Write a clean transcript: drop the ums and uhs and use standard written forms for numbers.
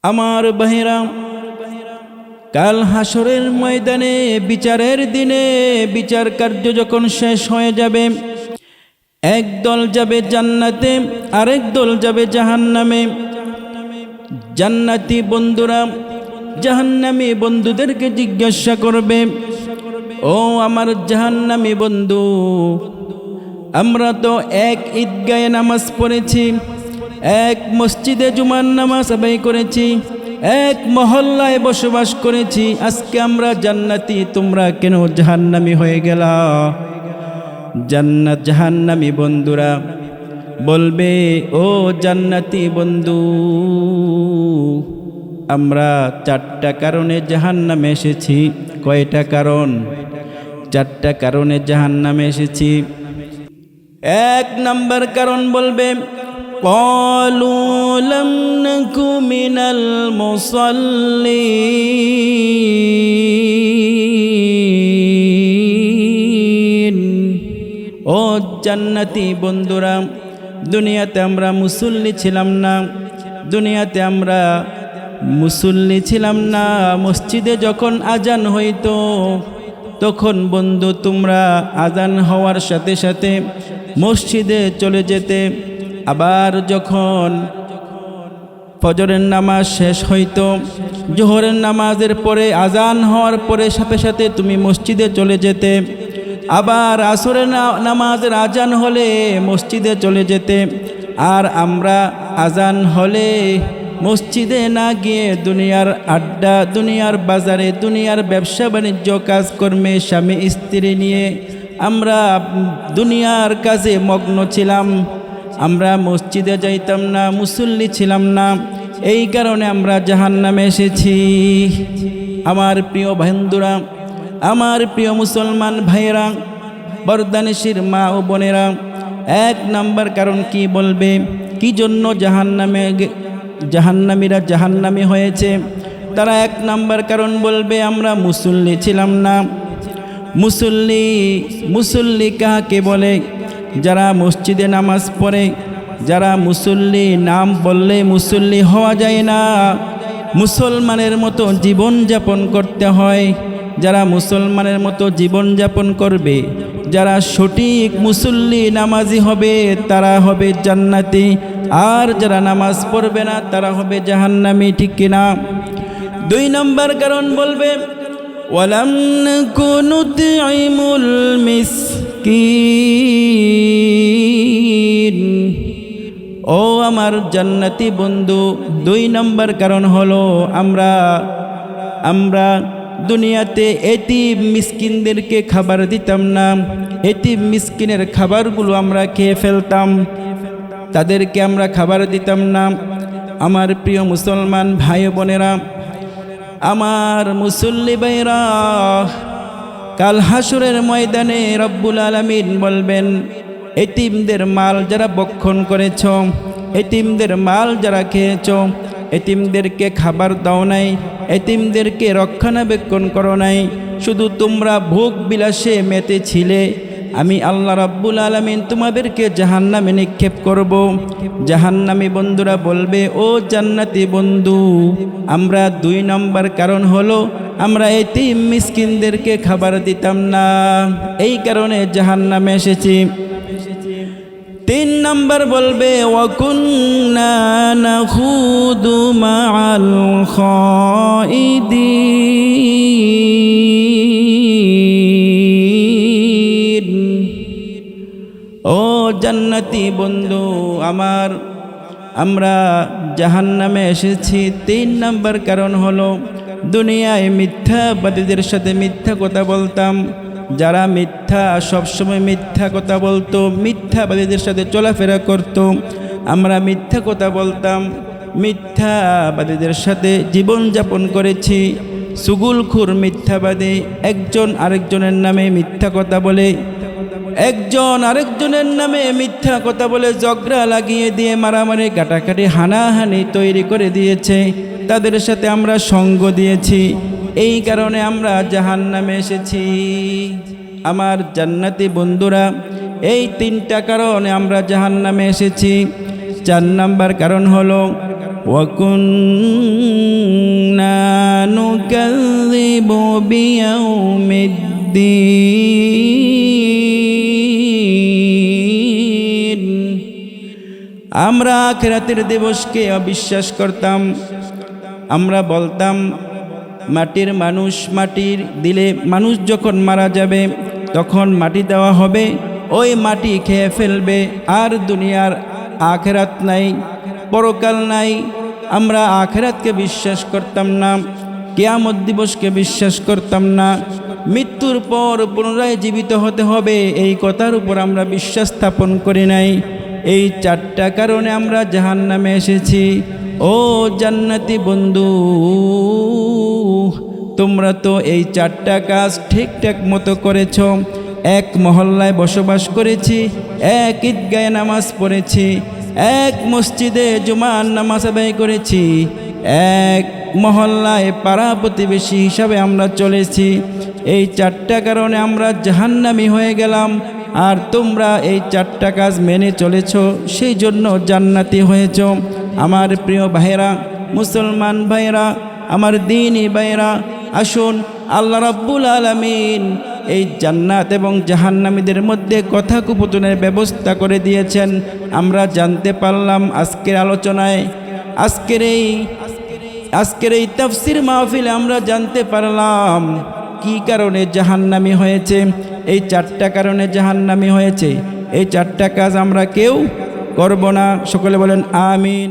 আমার ভাইরা, কাল হাসরের ময়দানে বিচারের দিনে বিচার কার্য যখন শেষ হয়ে যাবে, এক দল যাবে জান্নাতে, আরেক দল যাবে জাহান্নামে। জান্নাতি বন্ধুরা জাহান্নামী বন্ধুদেরকে জিজ্ঞাসা করবে, ও আমার জাহান্নামী বন্ধু, আমরা তো এক ঈদগাহে নামাজ পড়েছি, এক মসজিদে জুমার নামাজ আদায় করেছি, এক মহল্লায় বসবাস করেছি, আজকে আমরা জান্নাতি, তোমরা কেন জাহান্নামী হয়ে গেলা? জাহান্নামী বন্ধুরা বলবে, ও জান্নাতি বন্ধু, আমরা 4টা কারণে জাহান্নামে এসেছি। কয়টা কারণ? 4টা কারণে জাহান্নামে এসেছি। 1 নম্বর কারণ বলবে, ক্বালু লাম নাকু মিনাল মুসাল্লিন। ও জান্নাতি বন্ধুরা, দুনিয়াতে আমরা মুসল্লি ছিলাম না, দুনিয়াতে আমরা মুসল্লি ছিলাম না। মসজিদে যখন আজান হইতো তখন বন্ধু তোমরা আজান হওয়ার সাথে সাথে মসজিদে চলে যেতে, আবার যখন ফজরের নামাজ শেষ হইতো, জোহরের নামাজের পরে আজান হওয়ার পরে সাথে সাথে তুমি মসজিদে চলে যেতে, আবার আসরের নামাজের আজান হলে মসজিদে চলে যেতে। আর আমরা আজান হলে মসজিদে না গিয়ে দুনিয়ার আড্ডা, দুনিয়ার বাজারে, দুনিয়ার ব্যবসা বাণিজ্য কাজকর্মে স্বামী স্ত্রী নিয়ে আমরা দুনিয়ার কাজে মগ্ন ছিলাম। আমরা মসজিদে যাইতাম না, মুসল্লি ছিলাম না, এই কারণে আমরা জাহান্নামে এসেছি। আমার প্রিয় বন্ধুরা, আমার প্রিয় মুসলমান ভাইয়েরা, বর্দানিশীর মা ও বোনেরা, 1 নম্বর কারণ কি বলবে, কি জন্য জাহান্নামীরা জাহান্নামী হয়েছে? তারা 1 নম্বর কারণ বলবে, আমরা মুসল্লি ছিলাম না। মুসল্লি কাকে বলে? যারা মসজিদে নামাজ পড়ে, যারা মুসল্লি, নাম বললে মুসল্লি হওয়া যায় না, মুসলমানের মতো জীবন যাপন করতে হয়। যারা মুসলমানের মতো জীবন যাপন করবে, যারা সঠিক মুসল্লি নামাজি হবে, তারা হবে জান্নাতি। আর যারা নামাজ পড়বে না তারা হবে জাহান্নামী, ঠিক কিনা? 2 নম্বর কারণ বলবে, ওয়ালাম নাকু নুতঈমুল মিসকিন। ও আমার জান্নাতি বন্ধু, 2 নম্বর কারণ হলো আমরা দুনিয়াতে এতিম মিসকিনদেরকে খাবার দিতাম না। এতিম মিসকিনের খাবারগুলো আমরা খেয়ে ফেলতাম, তাদেরকে আমরা খাবার দিতাম না। আমার প্রিয় মুসলমান ভাই বোনেরা, আমার মুসল্লি ভাইরা, কাল হাসরের ময়দানে রব্বুল আলামিন বলবেন, এতিমদের মাল যারা ভক্ষণ করেছ, এতিমদের মাল যারা খেয়েছ, এতিমদেরকে খাবার দাও নাই, এতিমদেরকে রক্ষণাবেক্ষণ করো নাই, শুধু তোমরা ভোগ বিলাসে মেতেছিলে, আমি আল্লাহ রাব্বুল আলামিন তোমাদেরকে জাহান্নামে নিক্ষেপ করব। জাহান্নামী বন্ধুরা বলবে, ও জান্নাতি বন্ধু, আমরা 2 নম্বর কারণ হলো আমরা এতিম মিসকিনদেরকে খাবার দিতাম না, এই কারণে জাহান্নামে এসেছি। 3 নম্বর বলবে, ওয়াকুন্না নাখুদু মাআল খাইদিন। ও জান্নাতি বন্ধু আমার, আমরা জাহান্নামে এসেছি 3 নম্বর কারণ হলো দুনিয়ায় মিথ্যাবাদীদের সাথে মিথ্যা কথা বলতাম। যারা সবসময় মিথ্যা কথা বলতো, মিথ্যাবাদীদের সাথে চলাফেরা করত, আমরা মিথ্যা কথা বলতাম, মিথ্যাবাদীদের সাথে জীবনযাপন করেছি। সুগুলখুর মিথ্যাবাদী, একজন আরেকজনের নামে মিথ্যা কথা বলে, একজন আরেকজনের নামে মিথ্যা কথা বলে ঝগড়া লাগিয়ে দিয়ে মারামারি, কাটাকাটি, হানাহানি তৈরি করে দিয়েছে। তাদের সাথে আমরা সঙ্গ দিয়েছি, এই কারণে আমরা জাহান্নামে এসেছি। আমার জান্নাতি বন্ধুরা, এই 3টা কারণে আমরা জাহান্নামে এসেছি। 4 নম্বর কারণ হলো ওয়াকুন আমরা আখিরাতের দিবসকে অবিশ্বাস করতাম। আমরা বলতাম মাটির মানুষ, মাটির দিলে মানুষ যখন মারা যাবে তখন মাটি দেওয়া হবে, ওই মাটি খেয়ে ফেলবে, আর দুনিয়ার আখিরাত নাই, পরকাল নাই। আমরা আখিরাতকে বিশ্বাস করতাম না, কিয়ামত দিবসকে বিশ্বাস করতাম না, মৃত্যুর পর পুনরায় জীবিত হতে হবে এই কথার উপর আমরা বিশ্বাস স্থাপন করি নাই। এই চারটা কারণে আমরা জাহান্নামে এসেছি। ও জান্নাতি বন্ধু, তোমরা তো এই চারটা কাজ ঠিকঠাক মতো করেছ। এক মহল্লায় বসবাস করেছি, এক ঈদগাহে নামাজ পড়েছি, এক মসজিদে জুমার নামাজ আদায় করেছি, এক মহল্লায় পাড়া প্রতিবেশী হিসাবে আমরা চলেছি। এই চারটা কারণে আমরা জাহান্নামী হয়ে গেলাম, আর তোমরা এই চারটা কাজ মেনে চলেছ, সেই জন্য জান্নাতি হয়েছ। আমার প্রিয় ভাইরা, মুসলমান ভাইরা, আমার দ্বীনি ভাইরা, আসুন আল্লাহ রাব্বুল আলামিন এই জান্নাত এবং জাহান্নামীদের মধ্যে কথোপকথনের ব্যবস্থা করে দিয়েছেন। আমরা জানতে পারলাম আজকের আলোচনায়, আজকের এই তাফসীর মাহফিলে আমরা জানতে পারলাম কি কারণে জাহান্নামী হয়েছে। এই চারটা কারণে জাহান্নামী হয়েছে। এই চারটা কাজ আমরা কেউ করব না। সকলে বলেন আমিন।